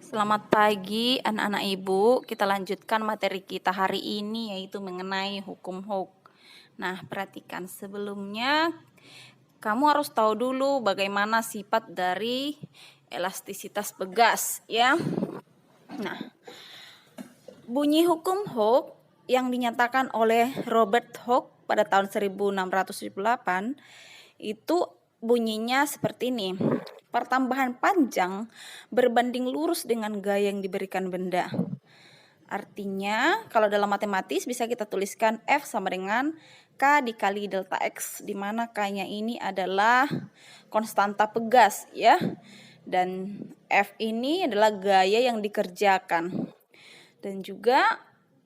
Selamat pagi anak-anak ibu, kita lanjutkan materi kita hari ini yaitu mengenai hukum Hooke. Nah, perhatikan sebelumnya kamu harus tahu dulu bagaimana sifat dari elastisitas pegas ya. Nah, bunyi hukum Hooke yang dinyatakan oleh Robert Hooke pada tahun 1678 itu bunyinya seperti ini. Pertambahan panjang berbanding lurus dengan gaya yang diberikan benda. Artinya, kalau dalam matematis bisa kita tuliskan F sama dengan K dikali delta X, di mana K-nya ini adalah konstanta pegas ya. Dan F ini adalah gaya yang dikerjakan. Dan juga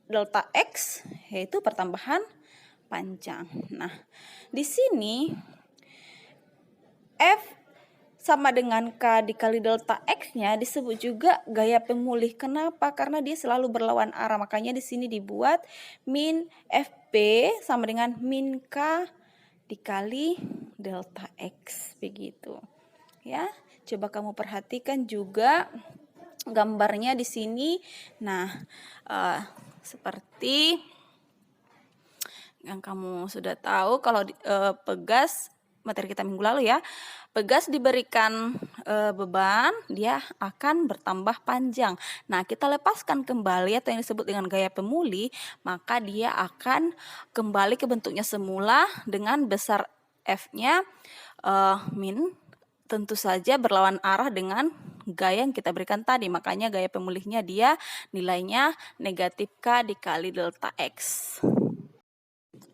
delta X yaitu pertambahan panjang. Nah, di sini F sama dengan K dikali delta X-nya disebut juga gaya pemulih. Kenapa? Karena dia selalu berlawan arah. Makanya di sini dibuat min FP sama dengan min K dikali delta X. Begitu. Ya, coba kamu perhatikan juga gambarnya di sini. Nah, seperti yang kamu sudah tahu kalau pegas materi kita minggu lalu ya, pegas diberikan beban, dia akan bertambah panjang. Nah, kita lepaskan kembali atau yang disebut dengan gaya pemulih, maka dia akan kembali ke bentuknya semula dengan besar F-nya min tentu saja berlawan arah dengan gaya yang kita berikan tadi. Makanya gaya pemulihnya dia nilainya negatif K dikali delta X.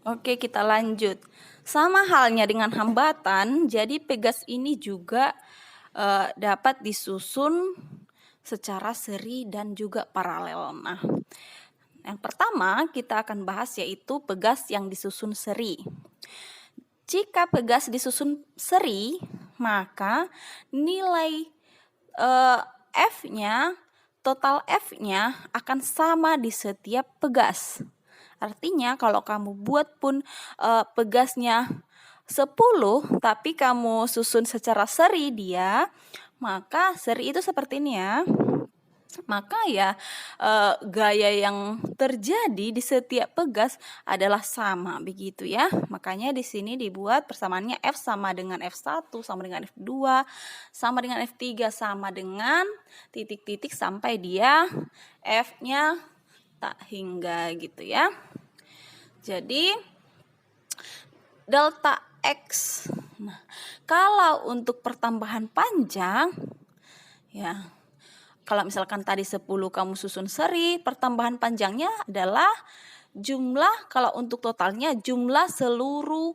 Oke, kita lanjut. Sama halnya dengan hambatan, jadi pegas ini juga dapat disusun secara seri dan juga paralel. Nah, yang pertama kita akan bahas yaitu pegas yang disusun seri. Jika pegas disusun seri, maka nilai F-nya, total F-nya akan sama di setiap pegas. Artinya kalau kamu buat pun pegasnya 10 tapi kamu susun secara seri dia, maka seri itu seperti ini ya. Maka ya gaya yang terjadi di setiap pegas adalah sama begitu ya. Makanya di sini dibuat persamaannya F sama dengan F1 sama dengan F2 sama dengan F3 sama dengan titik-titik sampai dia F-nya tak hingga gitu ya. Jadi delta X. Nah, kalau untuk pertambahan panjang ya, kalau misalkan tadi 10 kamu susun seri, pertambahan panjangnya adalah jumlah, kalau untuk totalnya jumlah seluruh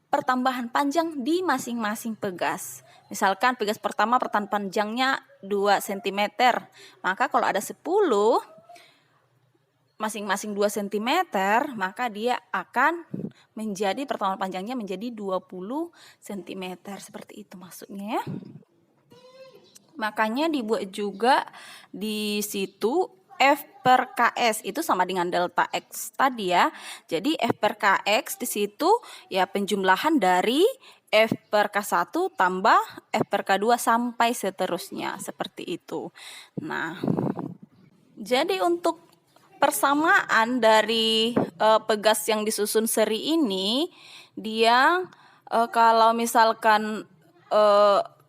pertambahan panjang di masing-masing pegas. Misalkan pegas pertama pertambahan panjangnya 2 cm. Maka kalau ada 10 masing-masing 2 cm, maka dia akan menjadi pertambahan panjangnya menjadi 20 cm. Seperti itu maksudnya ya. Makanya dibuat juga di situ F per KS itu sama dengan delta X tadi ya. Jadi F per KX di situ ya penjumlahan dari F per K1 tambah F per K2 sampai seterusnya seperti itu. Nah, jadi untuk persamaan dari pegas yang disusun seri ini, dia kalau misalkan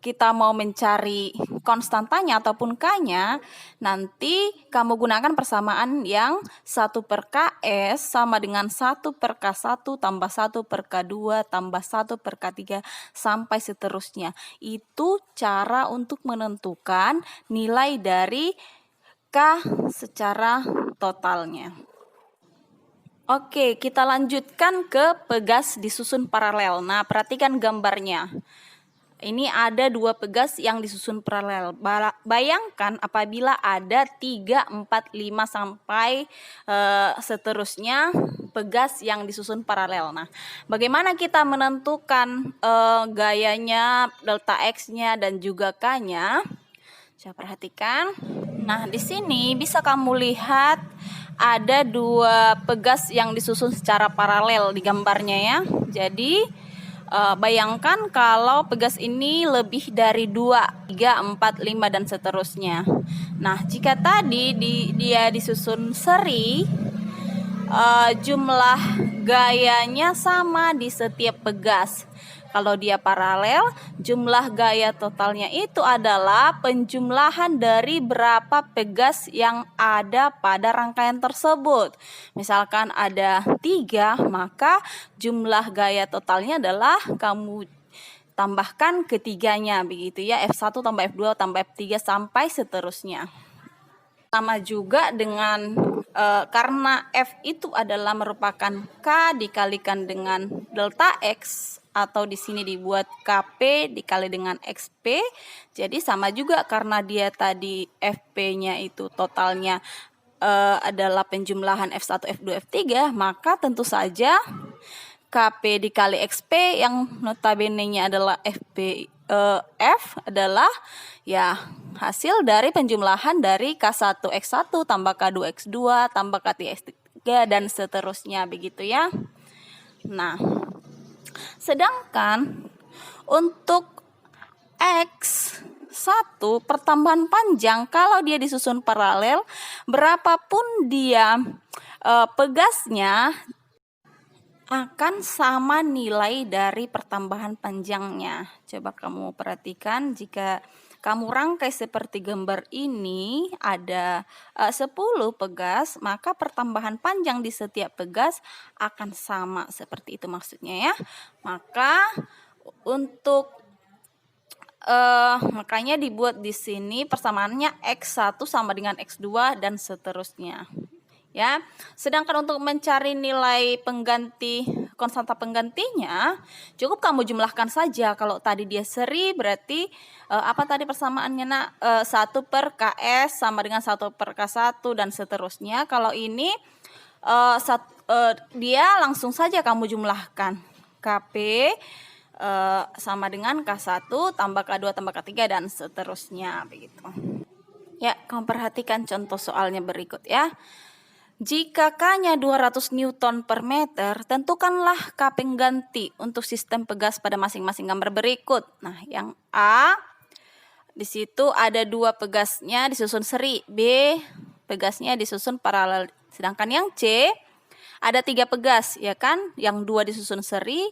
kita mau mencari konstantanya ataupun K-nya, nanti kamu gunakan persamaan yang 1 per KS sama dengan 1 per K1 tambah 1 per K2 tambah 1 per K3 sampai seterusnya. Itu cara untuk menentukan nilai dari K secara totalnya. Oke, kita lanjutkan ke pegas disusun paralel. Nah, perhatikan gambarnya. Ini ada 2 pegas yang disusun paralel. Bayangkan apabila ada 3, 4, 5 sampai seterusnya pegas yang disusun paralel. Nah, bagaimana kita menentukan gayanya, delta X-nya dan juga K-nya? Coba perhatikan. Nah, di sini bisa kamu lihat ada 2 pegas yang disusun secara paralel di gambarnya ya. Jadi Bayangkan kalau pegas ini lebih dari 2, 3, 4, 5 dan seterusnya. Nah, jika tadi dia disusun seri, jumlah gayanya sama di setiap pegas. Kalau dia paralel, jumlah gaya totalnya itu adalah penjumlahan dari berapa pegas yang ada pada rangkaian tersebut. Misalkan ada 3, maka jumlah gaya totalnya adalah kamu tambahkan ketiganya, begitu ya, F1 tambah F2 tambah F3 sampai seterusnya. Sama juga dengan karena F itu adalah merupakan K dikalikan dengan delta X, atau di sini dibuat KP dikali dengan XP. Jadi sama juga karena dia tadi FP-nya itu totalnya adalah penjumlahan F1, F2, F3, maka tentu saja KP dikali XP yang notabene-nya adalah F adalah ya hasil dari penjumlahan dari K1 X1 tambah K2 X2 tambah K3 X3 dan seterusnya, begitu ya. Nah, sedangkan untuk X1 pertambahan panjang kalau dia disusun paralel, berapapun dia pegasnya akan sama nilai dari pertambahan panjangnya. Coba kamu perhatikan, jika kamu rangkai seperti gambar ini, ada 10 pegas, maka pertambahan panjang di setiap pegas akan sama, seperti itu maksudnya ya. Maka untuk makanya dibuat di sini persamaannya X1 sama dengan X2 dan seterusnya. Ya, sedangkan untuk mencari nilai pengganti konstanta penggantinya, cukup kamu jumlahkan saja. Kalau tadi dia seri, berarti apa tadi persamaannya nak? 1 per KS sama dengan 1 per K1 dan seterusnya. Kalau ini dia langsung saja kamu jumlahkan. KP sama dengan K1 tambah K2 tambah K3 dan seterusnya, begitu. Ya, kamu perhatikan contoh soalnya berikut ya. Jika K-nya 200 Newton per meter, tentukanlah K pengganti untuk sistem pegas pada masing-masing gambar berikut. Nah, yang A, di situ ada 2 pegasnya disusun seri, B, pegasnya disusun paralel. Sedangkan yang C, ada 3 pegas, ya kan? Yang 2 disusun seri,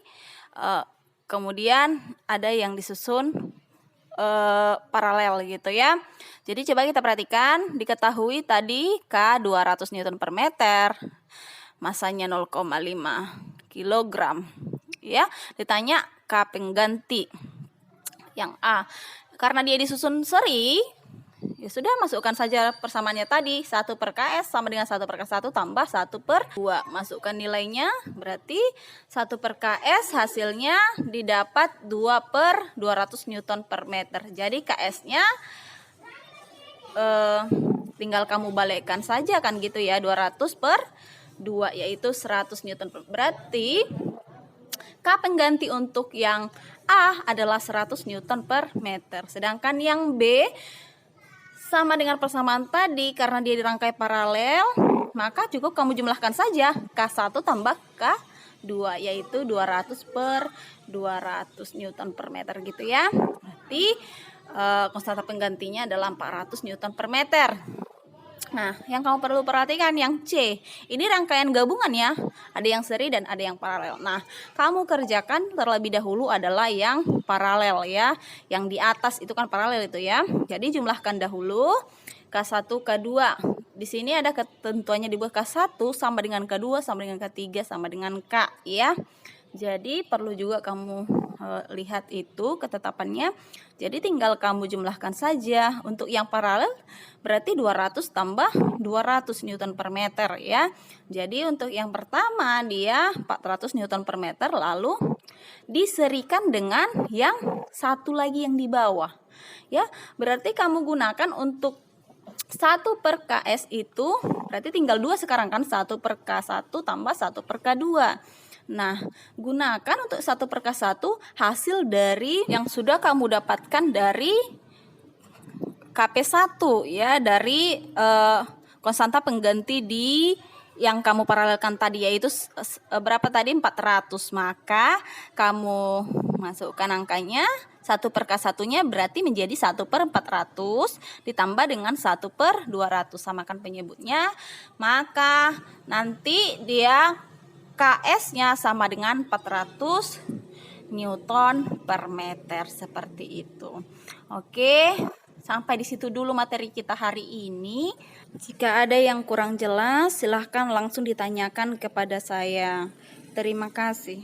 kemudian ada yang disusun paralel gitu ya. Jadi coba kita perhatikan, diketahui tadi K 200 Newton per meter, masanya 0,5 kilogram. Ya, ditanya K pengganti yang A. Karena dia disusun seri, ya sudah, masukkan saja persamaannya tadi, 1 per KS sama dengan 1 per K1 tambah 1 per 2. Masukkan nilainya, berarti 1 per KS hasilnya didapat 2 per 200 Newton per meter. Jadi KS-nya tinggal kamu balikkan saja kan gitu ya, 200 per 2 yaitu 100 Newton per. Berarti K pengganti untuk yang A adalah 100 Newton per meter. Sedangkan yang B sama dengan persamaan tadi, karena dia dirangkai paralel, maka cukup kamu jumlahkan saja K1 tambah K2 yaitu 200 per 200 Newton per meter gitu ya. Berarti konstanta penggantinya adalah 400 Newton per meter. Nah, yang kamu perlu perhatikan yang C, ini rangkaian gabungan ya, ada yang seri dan ada yang paralel. Nah, kamu kerjakan terlebih dahulu adalah yang paralel ya, yang di atas itu kan paralel itu ya. Jadi jumlahkan dahulu K1, K2. Di sini ada ketentuannya dibuat K1 sama dengan K2 sama dengan K3 sama dengan K ya. Jadi perlu juga kamu lihat itu ketetapannya. Jadi tinggal kamu jumlahkan saja. Untuk yang paralel berarti 200 tambah 200 Newton per meter ya. Jadi untuk yang pertama dia 400 Newton per meter, lalu diserikan dengan yang satu lagi yang di bawah. Ya, berarti kamu gunakan untuk 1 per KS itu berarti tinggal 2 sekarang kan, 1 per K1 tambah 1 per K2. Nah, gunakan untuk 1 per K1 hasil dari yang sudah kamu dapatkan dari KP1 ya, dari konstanta pengganti di yang kamu paralelkan tadi yaitu berapa tadi 400, maka kamu masukkan angkanya 1/K1-nya berarti menjadi 1/400 ditambah dengan 1/200, samakan penyebutnya, maka nanti dia KS-nya sama dengan 400 Newton per meter, seperti itu. Oke, sampai di situ dulu materi kita hari ini. Jika ada yang kurang jelas, silahkan langsung ditanyakan kepada saya. Terima kasih.